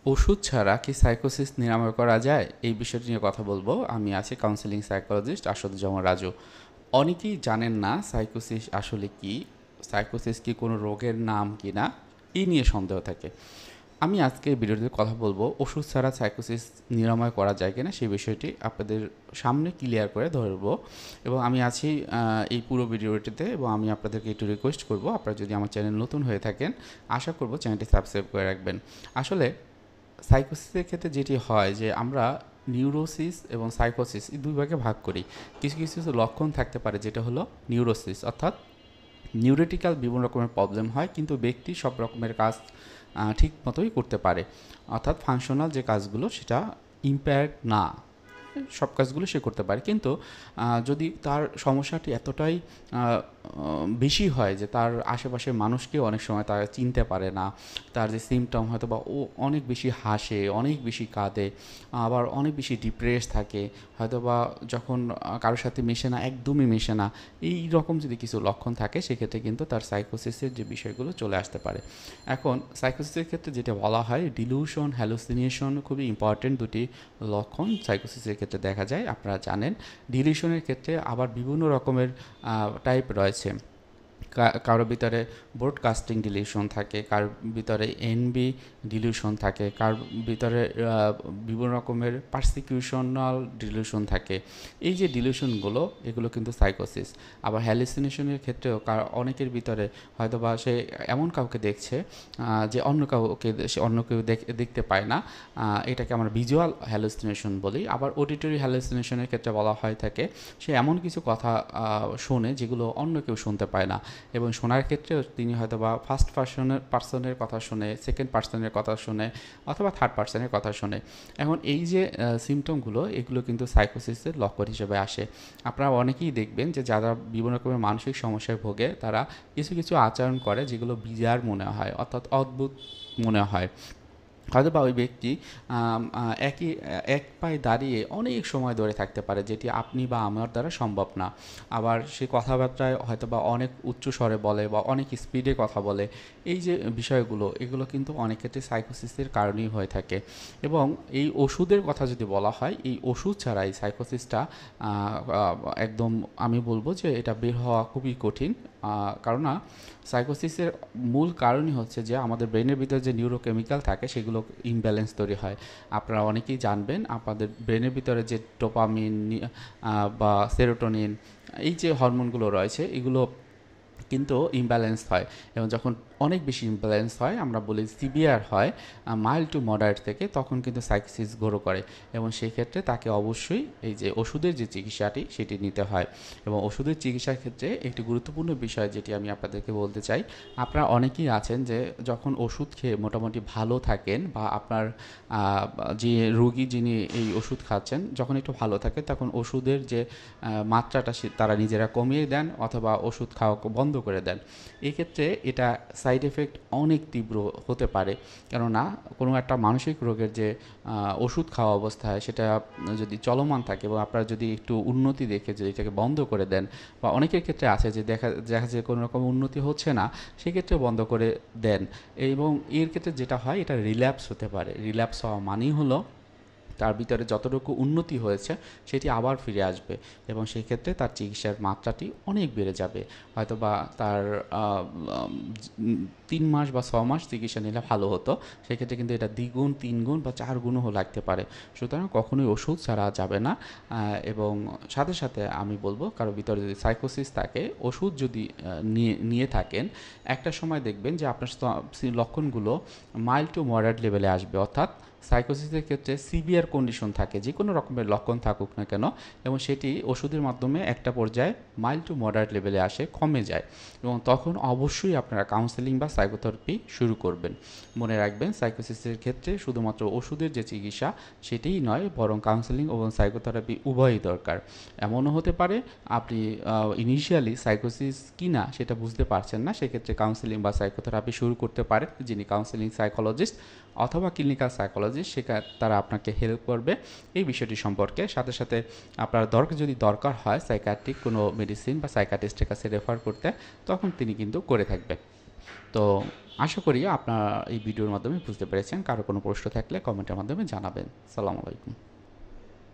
ওষুধ ছাড়া কি সাইকোসিস নিরাময় করা যায়? এই বিষয়টি নিয়ে কথা বলবো। আমি আছি কাউন্সেলিং সাইকোলজিস্ট আসাদুজ্জামান রাজু। অনেকেই জানেন না সাইকোসিস আসলে কি, সাইকোসিস কি কোনো রোগের নাম কিনা, এই নিয়ে সন্দেহ থাকে। আমি আজকে ভিডিওতে কথা বলবো ওষুধ ছাড়া সাইকোসিস নিরাময় করা যায় কিনা সেই বিষয়টি আপনাদের সামনে ক্লিয়ার করে ধরবো। এবং আমি আছি এই পুরো ভিডিওটিতে, এবং আমি আপনাদেরকে একটু রিকোয়েস্ট করব, আপনারা যদি আমার চ্যানেল নতুন হয়ে থাকেন আশা করব চ্যানেলটি সাবস্ক্রাইব করে রাখবেন। আসলে সাইকোসিসের ক্ষেত্রে যেটি হয় যে আমরা নিউরোসিস এবং সাইকোসিস এই দুই ভাগে ভাগ করি। কিছু কিছু লক্ষণ থাকতে পারে যেটা হলো নিউরোসিস, অর্থাৎ নিউরোটিক্যাল বিভিন্ন রকমের প্রবলেম হয় কিন্তু ব্যক্তি সব রকমের কাজ ঠিক মতোই করতে পারে, অর্থাৎ ফাংশনাল যে কাজগুলো সেটা ইম্পেয়ার্ড না, সব কাজগুলো সে করতে পারে। কিন্তু যদি তার সমস্যাটি এতটাই বেশি হয় যে তার আশেপাশের মানুষকে অনেক সময় তারা চিনতে পারে না, তার যে সিমটম হয়তো বা ও অনেক বেশি হাসে, অনেক বেশি কাঁদে, আবার অনেক বেশি ডিপ্রেস থাকে, হয়তো বা যখন কারোর সাথে মেশে না, একদমই মেশে না, এই রকম যদি কিছু লক্ষণ থাকে সেক্ষেত্রে কিন্তু তার সাইকোসিসের যে বিষয়গুলো চলে আসতে পারে। এখন সাইকোসিসের ক্ষেত্রে যেটা বলা হয় ডিলিউশন, হ্যালুসিনেশন খুবই ইম্পর্টেন্ট দুটি লক্ষণ সাইকোসিসের ক্ষেত্রে দেখা যায়। আপনারা জানেন ডিলিউশনের ক্ষেত্রে আবার বিভিন্ন রকমের টাইপ রয়েছে। কারোর ভিতরে ব্রডকাস্টিং ডিলিউশন থাকে, কারোর ভিতরে এনবি ডিলিউশন থাকে, কারোর ভিতরে বিভিন্ন রকমের পারসিকিউশনাল ডিলিউশন থাকে। এই যে ডিলিউশনগুলো এগুলো কিন্তু সাইকোসিস। আবার হ্যালুসিনেশনের ক্ষেত্রেও অনেকের ভিতরে হয়তো বা সে এমন কাউকে দেখছে যে অন্য কাউকে সে অন্য কেউ দেখতে পায় না, এটাকে আমরা ভিজুয়াল হ্যালুসিনেশন বলি। আবার অডিটরি হ্যালুসিনেশনের ক্ষেত্রে বলা হয় থাকে সে এমন কিছু কথা শোনে যেগুলো অন্য কেউ শুনতে পায় না, এবং শোনার ক্ষেত্রেও তিনি হয়তো বা ফার্স্ট পার্সনের কথা শুনে, সেকেন্ড পার্সনের কথা শুনে, অথবা থার্ড পার্সনের কথা শুনে। এখন এই যে সিমটমগুলো এগুলো কিন্তু সাইকোসিসের লক্ষণ হিসেবে আসে। আপনারা অনেকেই দেখবেন যে যারা বিভিন্ন রকমের মানসিক সমস্যায় ভোগে তারা কিছু কিছু আচরণ করে যেগুলো বিজার মনে হয়, অর্থাৎ অদ্ভুত মনে হয়। হয়তো বা ওই ব্যক্তি এক পায়ে দাঁড়িয়ে অনেক সময় ধরে থাকতে পারে, যেটি আপনি বা আমার দ্বারা সম্ভব না। আবার সে কথাবার্তায় হয়তো বা অনেক উচ্চ স্বরে বলে বা অনেক স্পিডে কথা বলে। এই যে বিষয়গুলো এগুলো কিন্তু অনেক ক্ষেত্রে সাইকোসিসের কারণেই হয়ে থাকে। এবং এই ওষুধের কথা যদি বলা হয়, এই ওষুধ ছাড়া এই সাইকোসিসটা একদম আমি বলবো যে এটা বের হওয়া খুবই কঠিন। কারণ না, সাইকোসিসের মূল কারণই হচ্ছে যে আমাদের ব্রেনের ভিতরে যে নিউরোকেমিক্যাল থাকে সেগুলো ইমব্যালেন্স তৈরি হয়। আপনারা অনেকেই জানবেন আপনাদের ব্রেনের ভিতরে যে ডোপামিন বা সেরোটোনিন, এই যে হরমোনগুলো রয়েছে এগুলো কিন্তু ইমব্যালেন্স হয়, এবং যখন অনেক বেশি ইমব্যালেন্স হয় আমরা বলি সিভিয়ার হয়, মাইল্ড টু মডারেট থেকে, তখন কিন্তু সাইকোসিস গ্রো করে। এবং সেই ক্ষেত্রে তাকে অবশ্যই এই যে ওষুধের যে চিকিৎসাটি সেটি নিতে হয়। এবং ওষুধের চিকিৎসার ক্ষেত্রে একটি গুরুত্বপূর্ণ বিষয় যেটি আমি আপনাদেরকে বলতে চাই, আপনারা অনেকেই আছেন যে যখন ওষুধ খেয়ে মোটামুটি ভালো থাকেন, বা আপনার যে রোগী যিনি এই ওষুধ খাচ্ছেন যখন একটু ভালো থাকে তখন ওষুধের যে মাত্রাটা তারা নিজেরা কমিয়ে দেন অথবা ওষুধ খাওয়া বন্ধ করে দেন। এক্ষেত্রে এটা সাইড এফেক্ট অনেক তীব্র হতে পারে, কেননা কোনো একটা মানসিক রোগের যে ওষুধ খাওয়া অবস্থায় সেটা যদি চলমান থাকে এবং আপনারা যদি একটু উন্নতি দেখে যদি এটাকে বন্ধ করে দেন, বা অনেকের ক্ষেত্রে আছে যে দেখা দেখা যায় কোনো রকম উন্নতি হচ্ছে না, সেক্ষেত্রে বন্ধ করে দেন। এবং এর ক্ষেত্রে যেটা হয় এটা রিল্যাপস হতে পারে। রিল্যাপস হওয়া মানেই হলো তার ভিতরে যতটুকু উন্নতি হয়েছে সেটি আবার ফিরে আসবে, এবং সেই ক্ষেত্রে তার চিকিৎসার মাত্রাটি অনেক বেড়ে যাবে। হয়তো বা তার 3 মাস বা 6 মাস চিকিৎসা নিলে ভালো হতো, সেক্ষেত্রে কিন্তু এটা দ্বিগুণ, 3 গুণ বা 4 গুণও লাগতে পারে। সুতরাং কখনোই ওষুধ ছাড়া যাবে না। এবং সাথে সাথে আমি বলবো কারো ভিতরে যদি সাইকোসিস থাকে, ওষুধ যদি নিয়ে থাকেন, একটা সময় দেখবেন যে আপনার লক্ষণগুলো মাইল্ড টু মডারেট লেভেলে আসবে, অর্থাৎ সাইকোসিসের ক্ষেত্রে সিভিয়ার কন্ডিশন থাকে যে কোনো রকমের লক্ষণ থাকুক না কেন, এবং সেটি ওষুধের মাধ্যমে একটা পর্যায়ে মাইল্ড টু মডারেট লেভেলে আসে, কমে যায়, এবং তখন অবশ্যই আপনারা কাউন্সেলিং বা সাইকোথেরাপি শুরু করবেন। মনে রাখবেন সাইকোসিসের ক্ষেত্রে শুধুমাত্র ওষুধের যে চিকিৎসা সেটিই নয়, বরং কাউন্সেলিং এবং সাইকোথেরাপি উভয়ই দরকার। এমনও হতে পারে আপনি ইনিশিয়ালি সাইকোসিস কি না সেটা বুঝতে পারছেন না, সেক্ষেত্রে কাউন্সেলিং বা সাইকোথেরাপি শুরু করতে পারেন যিনি কাউন্সেলিং সাইকোলজিস্ট অথবা ক্লিনিক্যাল সাইকোলজিস্ট, তারা আপনাকে হেল্প করবে এই বিষয়টি সম্পর্কে। সাথে সাথে আপনার যদি দরকার হয় সাইকিয়াট্রিক কোনো মেডিসিন বা সাইকিয়াট্রিস্টের কাছে রেফার করতে, তখন তিনি কিন্তু করে থাকবেন। তো আশা করি আপনারা এই ভিডিওর মাধ্যমে বুঝতে পেরেছেন। কারো কোনো প্রশ্ন থাকলে কমেন্টের মাধ্যমে জানাবেন। সালামু আলাইকুম।